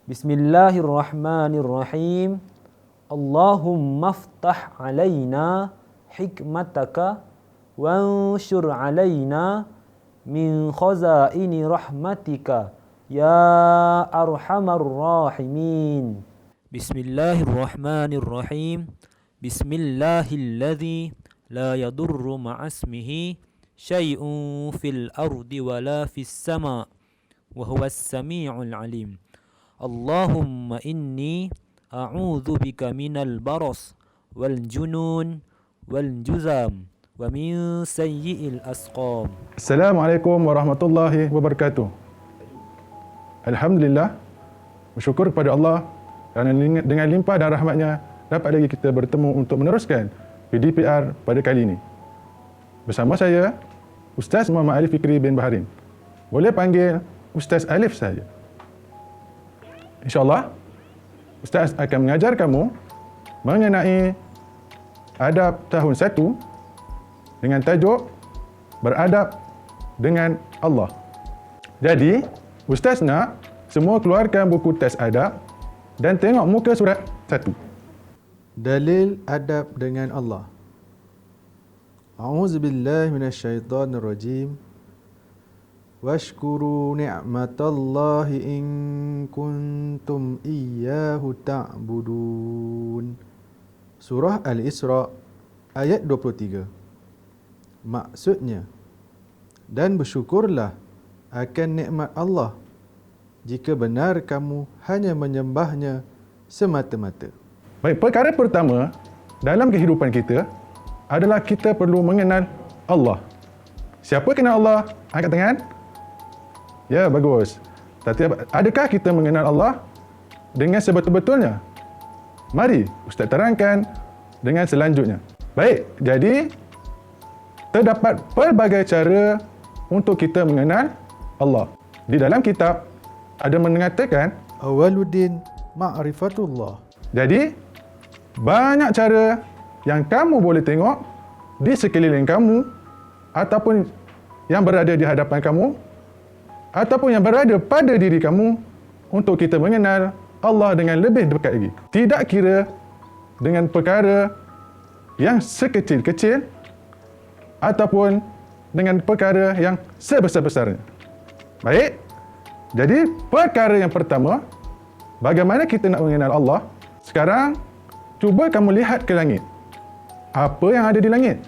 Bismillahirrahmanirrahim. Allahumma ftah alaina hikmataka wanshur alaina min khazaini rahmatika ya arhamar rahimin. Bismillahirrahmanirrahim. Bismillahilladzi la yadurru ma'asmihi syai'un fil ardi wala fis sama' wa huwas sami'ul alim. Allahumma inni a'udzu bika minal baras wal junun wal juzam wa min sayyi'il asqam. Assalamualaikum warahmatullahi wabarakatuh. Alhamdulillah, bersyukur kepada Allah kerana dengan limpah dan rahmatnya dapat lagi kita bertemu untuk meneruskan PDPR pada kali ini. Bersama saya, Ustaz Muhammad Alif Fikri bin Baharin. Boleh panggil Ustaz Alif saja. InsyaAllah, Ustaz akan mengajar kamu mengenai adab tahun 1 dengan tajuk beradab dengan Allah. Jadi, Ustaz nak semua keluarkan buku teks adab dan tengok muka surat 1. Dalil adab dengan Allah. A'udzubillahi minasyaitonirrajim. Washkuru ni'matallahi in kuntum iyyahu ta'budun. Surah Al-Isra ayat 23. Maksudnya, dan bersyukurlah akan nikmat Allah jika benar kamu hanya menyembahnya semata-mata. Baik, perkara pertama dalam kehidupan kita adalah kita perlu mengenal Allah. Siapa kenal Allah? Angkat tangan. Ya, bagus. Tapi adakah kita mengenal Allah dengan sebetul-betulnya? Mari Ustaz terangkan dengan selanjutnya. Baik, jadi terdapat pelbagai cara untuk kita mengenal Allah. Di dalam kitab ada mengatakan Awaluddin ma'rifatullah. jadi banyak cara yang kamu boleh tengok di sekeliling kamu ataupun yang berada di hadapan kamu ataupun yang berada pada diri kamu untuk kita mengenal Allah dengan lebih dekat lagi. Tidak kira dengan perkara yang sekecil-kecil ataupun dengan perkara yang sebesar-besarnya. Baik, jadi perkara yang pertama, bagaimana kita nak mengenal Allah? Sekarang, cuba kamu lihat ke langit. Apa yang ada di langit?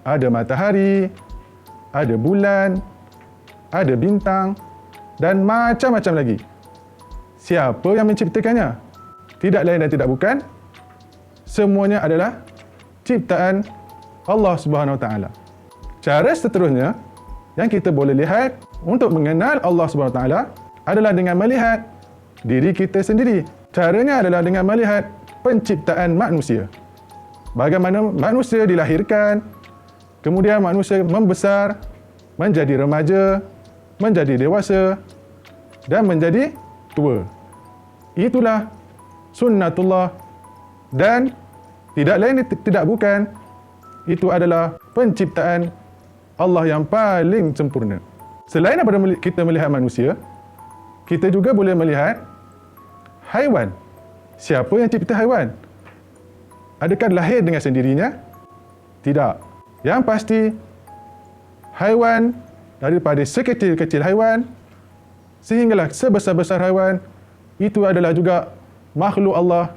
Ada matahari, ada bulan, ada bintang dan macam-macam lagi. Siapa yang menciptakannya? Tidak lain dan tidak bukan, semuanya adalah ciptaan Allah Subhanahu Wa Taala. Cara seterusnya yang kita boleh lihat untuk mengenal Allah Subhanahu Wa Taala adalah dengan melihat diri kita sendiri. Caranya adalah dengan melihat penciptaan manusia. Bagaimana manusia dilahirkan, kemudian manusia membesar, menjadi remaja, menjadi dewasa dan menjadi tua. Itulah sunnatullah dan tidak lain tidak bukan, itu adalah penciptaan Allah yang paling sempurna. Selain daripada kita melihat manusia, kita juga boleh melihat haiwan. Siapa yang cipta haiwan? Adakah lahir dengan sendirinya? Tidak. Yang pasti, haiwan daripada sekecil-kecil haiwan sehinggalah sebesar-besar haiwan, itu adalah juga makhluk Allah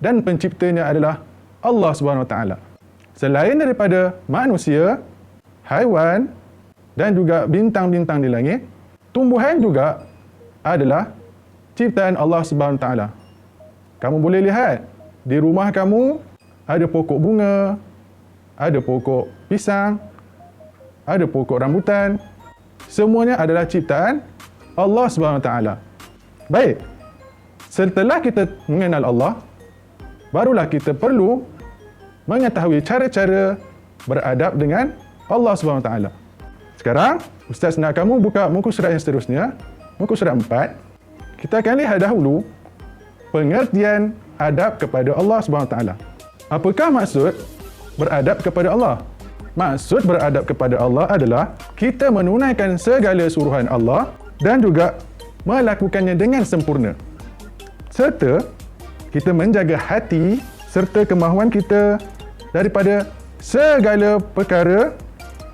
dan penciptanya adalah Allah Subhanahu Wa Taala. Selain daripada manusia, haiwan dan juga bintang-bintang di langit, tumbuhan juga adalah ciptaan Allah Subhanahu Wa Taala. Kamu boleh lihat di rumah kamu ada pokok bunga, ada pokok pisang, ada pokok rambutan. Semuanya adalah ciptaan Allah Subhanahu Wa Taala. Baik. Setelah kita mengenal Allah, barulah kita perlu mengetahui cara-cara beradab dengan Allah Subhanahu Wa Taala. Sekarang, Ustaz nak kamu buka muka surat yang seterusnya, muka surat 4. Kita akan lihat dahulu pengertian adab kepada Allah Subhanahu Wa Taala. Apakah maksud beradab kepada Allah? Maksud beradab kepada Allah adalah kita menunaikan segala suruhan Allah dan juga melakukannya dengan sempurna. serta kita menjaga hati serta kemahuan kita daripada segala perkara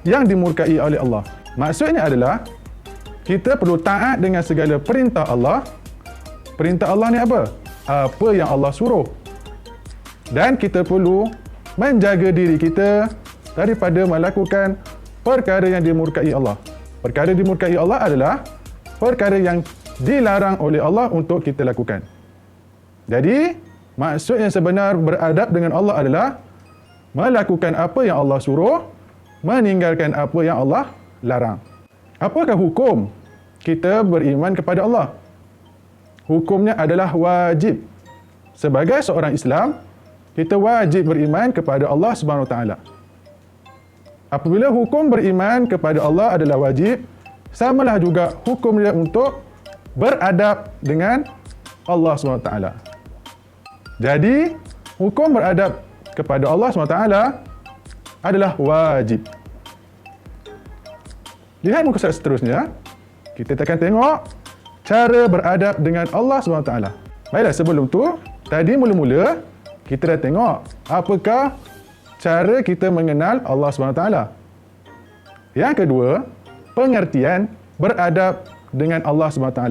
yang dimurkai oleh Allah. Maksudnya adalah kita perlu taat dengan segala perintah Allah. Perintah Allah ni apa? Apa yang Allah suruh. Dan kita perlu menjaga diri kita daripada melakukan perkara yang dimurkai Allah. Perkara dimurkai Allah adalah perkara yang dilarang oleh Allah untuk kita lakukan. Jadi, maksud yang sebenar beradab dengan Allah adalah melakukan apa yang Allah suruh, meninggalkan apa yang Allah larang. Apakah hukum kita beriman kepada Allah? Hukumnya adalah wajib. Sebagai seorang Islam, kita wajib beriman kepada Allah Subhanahu Wa Taala. Apabila hukum beriman kepada Allah adalah wajib, samalah juga hukum dia untuk beradab dengan Allah Subhanahu Wa Taala. Jadi, hukum beradab kepada Allah SWT adalah wajib. Lihat muka surat seterusnya. Kita akan tengok cara beradab dengan Allah SWT. Baiklah, sebelum tu, tadi mula-mula kita dah tengok apakah cara kita mengenal Allah SWT. Yang kedua, pengertian beradab dengan Allah SWT.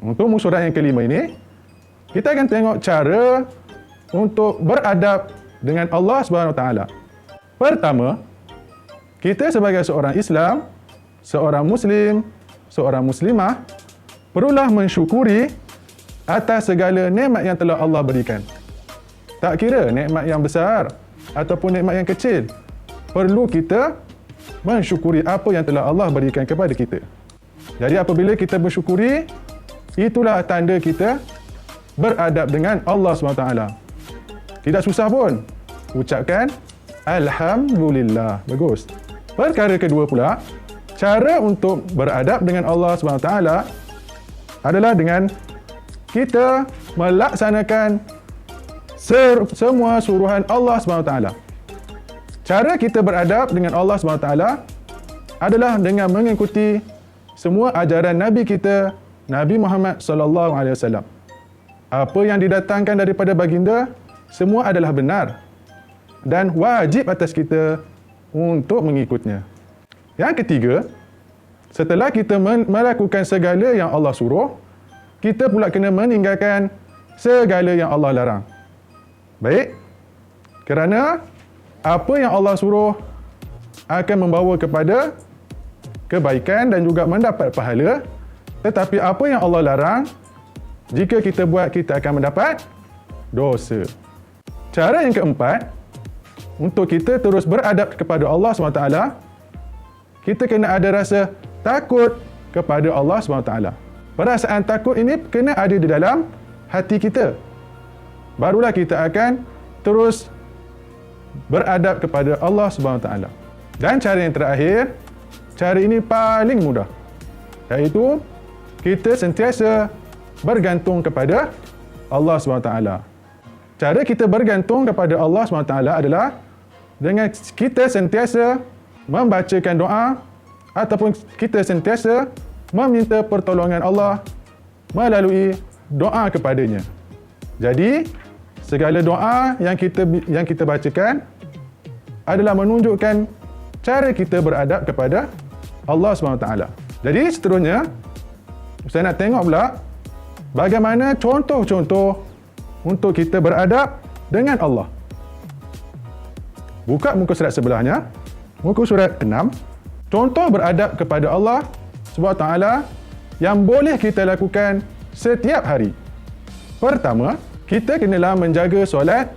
Untuk muka surat yang kelima ini, kita akan tengok cara untuk beradab dengan Allah SWT. Pertama, kita sebagai seorang Islam, seorang Muslim, seorang Muslimah, perlulah mensyukuri atas segala nikmat yang telah Allah berikan. Tak kira nikmat yang besar ataupun nikmat yang kecil, perlu kita mensyukuri apa yang telah Allah berikan kepada kita. Jadi apabila kita bersyukuri, itulah tanda kita beradab dengan Allah SWT. Tidak susah pun. Ucapkan Alhamdulillah. Bagus. Perkara kedua pula, cara untuk beradab dengan Allah SWT adalah dengan kita melaksanakan semua suruhan Allah SWT. Cara kita beradab dengan Allah SWT adalah dengan mengikuti semua ajaran Nabi kita, Nabi Muhammad SAW. Apa yang didatangkan daripada baginda, semua adalah benar dan wajib atas kita untuk mengikutnya. Yang ketiga, setelah kita melakukan segala yang Allah suruh, kita pula kena meninggalkan segala yang Allah larang. Baik, kerana apa yang Allah suruh akan membawa kepada kebaikan dan juga mendapat pahala, tetapi apa yang Allah larang, jika kita buat, kita akan mendapat dosa. Cara yang keempat, untuk kita terus beradab kepada Allah SWT, kita kena ada rasa takut kepada Allah SWT. Perasaan takut ini kena ada di dalam hati kita. Barulah kita akan terus beradab kepada Allah SWT. Dan cara yang terakhir, cara ini paling mudah, iaitu kita sentiasa bergantung kepada Allah SWT. Cara kita bergantung kepada Allah SWT adalah dengan kita sentiasa membacakan doa ataupun kita sentiasa meminta pertolongan Allah melalui doa kepadanya. Jadi, segala doa yang kita bacakan adalah menunjukkan cara kita beradab kepada Allah SWT. Jadi, seterusnya, saya nak tengok pula bagaimana contoh-contoh untuk kita beradab dengan Allah. Buka muka surat sebelahnya, muka surat 6. Contoh beradab kepada Allah SWT yang boleh kita lakukan setiap hari. Pertama, kita kenalah menjaga solat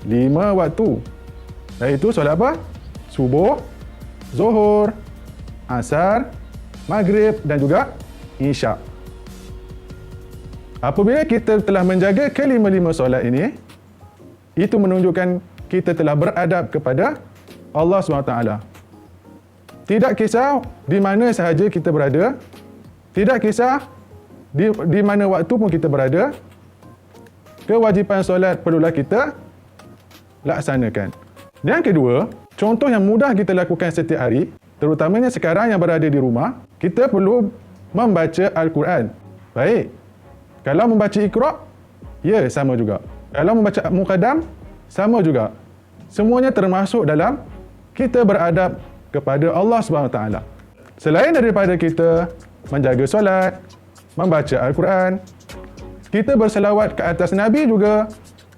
5 waktu. Iaitu solat apa? Subuh, Zuhur, Asar, Maghrib dan juga Isyak. Apabila kita telah menjaga kelima-lima solat ini, itu menunjukkan kita telah beradab kepada Allah SWT. Tidak kisah di mana sahaja kita berada, tidak kisah di mana waktu pun kita berada, kewajipan solat perlulah kita laksanakan. Yang kedua, contoh yang mudah kita lakukan setiap hari, terutamanya sekarang yang berada di rumah, kita perlu membaca Al-Quran. Baik, kalau membaca Iqra', Ya, sama juga. Kalau membaca muqaddam, sama juga. Semuanya termasuk dalam kita beradab kepada Allah SWT. Selain daripada kita menjaga solat, membaca Al-Quran, kita berselawat ke atas Nabi juga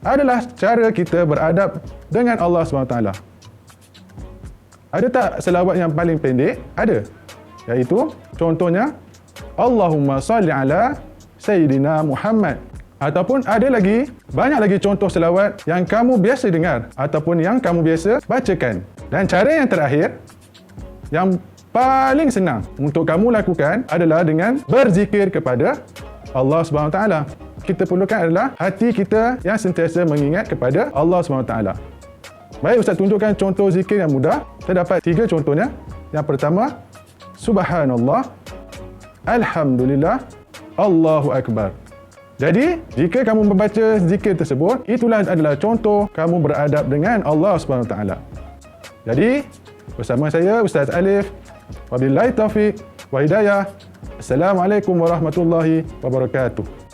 adalah cara kita beradab dengan Allah SWT. Ada tak selawat yang paling pendek? Ada. Iaitu contohnya Allahumma salli ala Sayyidina Muhammad. Ataupun ada lagi, banyak lagi contoh selawat yang kamu biasa dengar ataupun yang kamu biasa bacakan. Dan cara yang terakhir, yang paling senang untuk kamu lakukan adalah dengan berzikir kepada Allah SWT. Kita perlukan adalah hati kita yang sentiasa mengingat kepada Allah SWT. Baik, Ustaz tunjukkan contoh zikir yang mudah. Terdapat 3 contohnya. Yang pertama, Subhanallah, Alhamdulillah, Allahu Akbar. Jadi, jika kamu membaca zikir tersebut, itulah adalah contoh kamu beradab dengan Allah SWT. Jadi, bersama saya Ustaz Alif, wabillahi taufiq wa hidayah. Assalamualaikum warahmatullahi wabarakatuh.